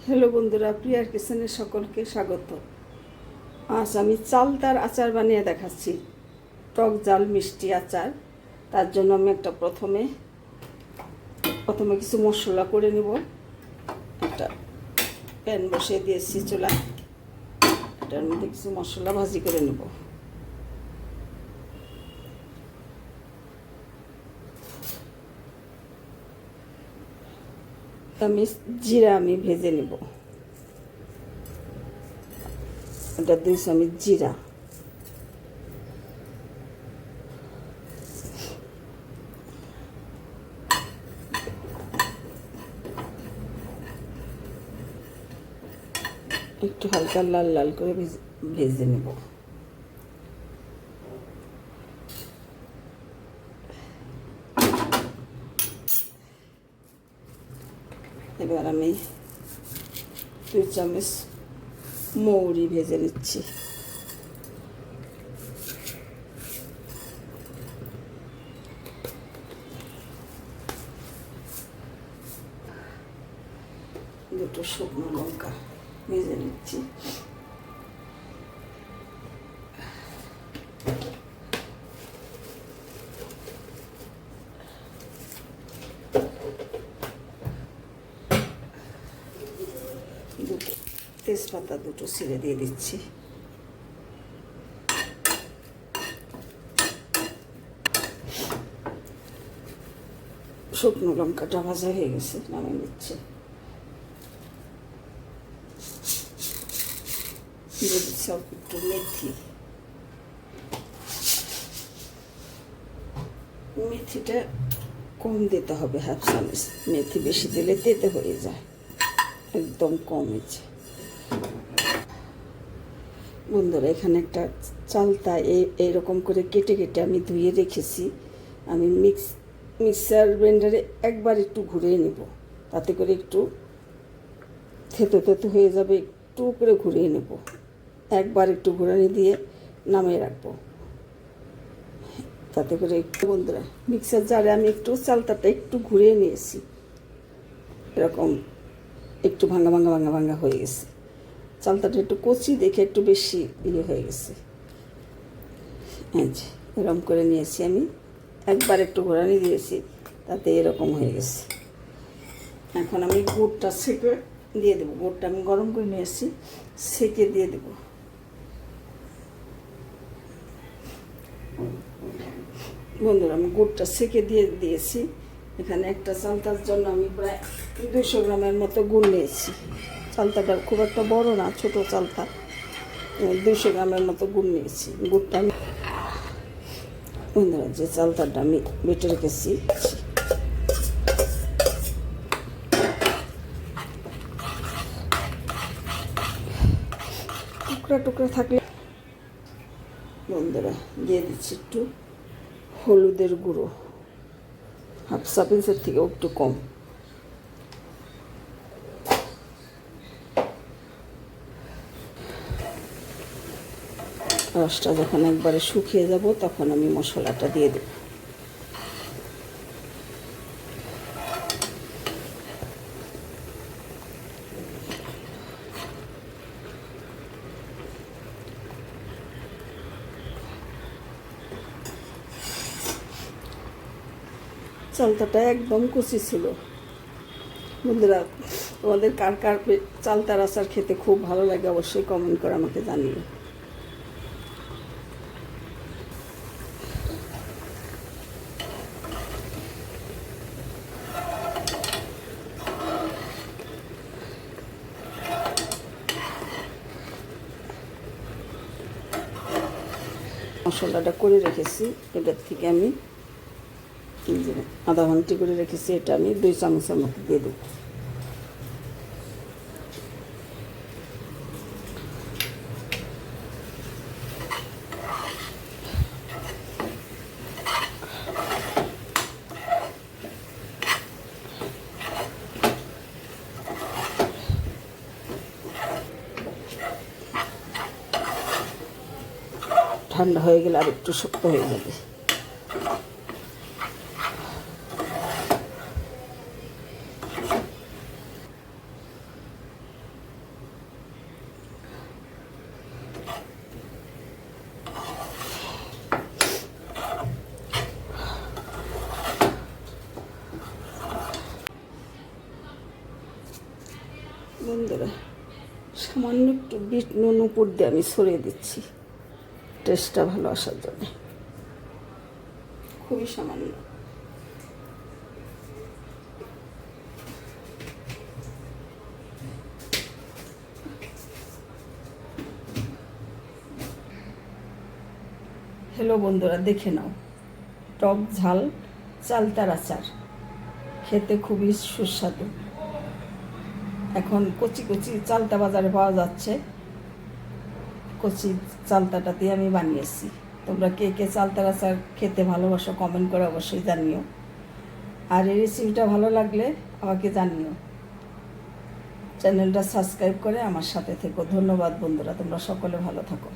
Hello বন্ধুরা, প্রিয়ার কিচেনে সকলকে স্বাগত। আজ আমি চালতার আচার বানিয়ে দেখাচ্ছি, টক ঝাল মিষ্টি আচার। তার জন্য আমি প্রথমে কিছু মশলা করে নেব। একটা প্যান বসিয়ে দিয়েছি চুলা, এটার মধ্যে কিছু মশলা ভাজি করে নেব। জিরা আমি ভেজে নেব। এটা 2 চামচ জিরা, একটু হালকা লাল লাল করে ভেজে নেব। এবার আমি 2 চামচ মৌরি ভেজে নিচ্ছি। দুটো শুকনো লঙ্কা ভেজে নিচ্ছি। দুটো তেজপাতা দুটো ছিঁড়ে দিয়ে দিচ্ছি। শুকনো লঙ্কাটা ভাজা হয়ে গেছে, নামিয়ে নিচ্ছে। দিয়ে দিচ্ছি অল্প একটু মেথিটা কম দিতে হবে, 1/2 চামচ। মেথি বেশি দিলে তেতে হয়ে যায়, একদম কম হয়েছে। বন্ধুরা, এখানে একটা চালতা এইরকম করে কেটে কেটে আমি ধুয়ে রেখেছি। আমি মিক্সার ব্লেন্ডারে একবার একটু ঘুরিয়ে নেব, তাতে করে একটু থেতো থেতো হয়ে যাবে। একটু করে ঘুরিয়ে নেব, একবার একটু ঘুরানি দিয়ে নামিয়ে রাখবো, তাতে করে একটু। বন্ধুরা, মিক্সার জারে আমি একটু চালতাটা একটু ঘুরিয়ে নিয়েছি, এরকম একটু ভাঙা ভাঙা ভাঙা ভাঙা হয়ে গেছে। চালতাটা একটু কচি দেখে একটু বেশি হয়ে গেছে। এরকম করে নিয়েছি আমি, একবার একটু ঘোরানি দিয়েছি, তাতে এরকম হয়ে গেছে। এখন আমি গুড়টা সেঁকে দিয়ে দেবো। গুড়টা আমি গরম করে নিয়েছি, সেঁকে দিয়ে দেবো। বন্ধুরা, আমি গুড়টা সেঁকে দিয়েছি। এখানে একটা চালতার জন্য আমি প্রায় 200 গ্রামের মতো গুড় নিয়েছি। চালতাটা খুব একটা বড় না, ছোট চালতা। 200 গ্রামের মতো গুড় নিয়েছি। গুড়টা আমি, বন্ধুরা, যে চালতাটা আমি বেটে রেখেছি, টুকরা টুকরা থাকলে, বন্ধুরা, দিয়ে দিচ্ছি একটু হলুদের গুঁড়ো, 1/2 চামচের থেকেও একটু কম। রসটা যখন একবারে শুকিয়ে যাব, তখন আমি মশলাটা দিয়ে দেব। চালতাটা একদম কচি ছিল। বন্ধুরা, তোমাদের কার কার চালতার আচার খেতে খুব ভালো লাগে অবশ্যই কমেন্ট করে আমাকে জানিও। মশলাটা করে রেখেছি, এটার থেকে আমি আধা ঘন্টা করে রেখেছি, এটা আমি 2 চামচের মতো দিয়ে দেবো। ঠান্ডা হয়ে গেলে আর একটু শক্ত হয়ে যাবে। বন্ধুরা সামান্য একটু বিট নুন উপর দিয়ে আমি ছড়িয়ে দিচ্ছি টেস্টটা ভালো আসার জন্য, খুবই সামান্য। হ্যালো বন্ধুরা, দেখে নাও টক ঝাল চালতার আচার, খেতে খুবই সুস্বাদু। এখন কচি কচি চালতা বাজারে পাওয়া যাচ্ছে, কচি চালতাটা দিয়ে আমি বানিয়েছি। তোমরা কে কে চালতার আচার খেতে ভালোবাসো কমেন্ট করে অবশ্যই জানিও। আর এই রেসিপিটা ভালো লাগলে আমাকে জানিও। চ্যানেলটা সাবস্ক্রাইব করে আমার সাথে থেকো। ধন্যবাদ বন্ধুরা, তোমরা সকলে ভালো থাকো।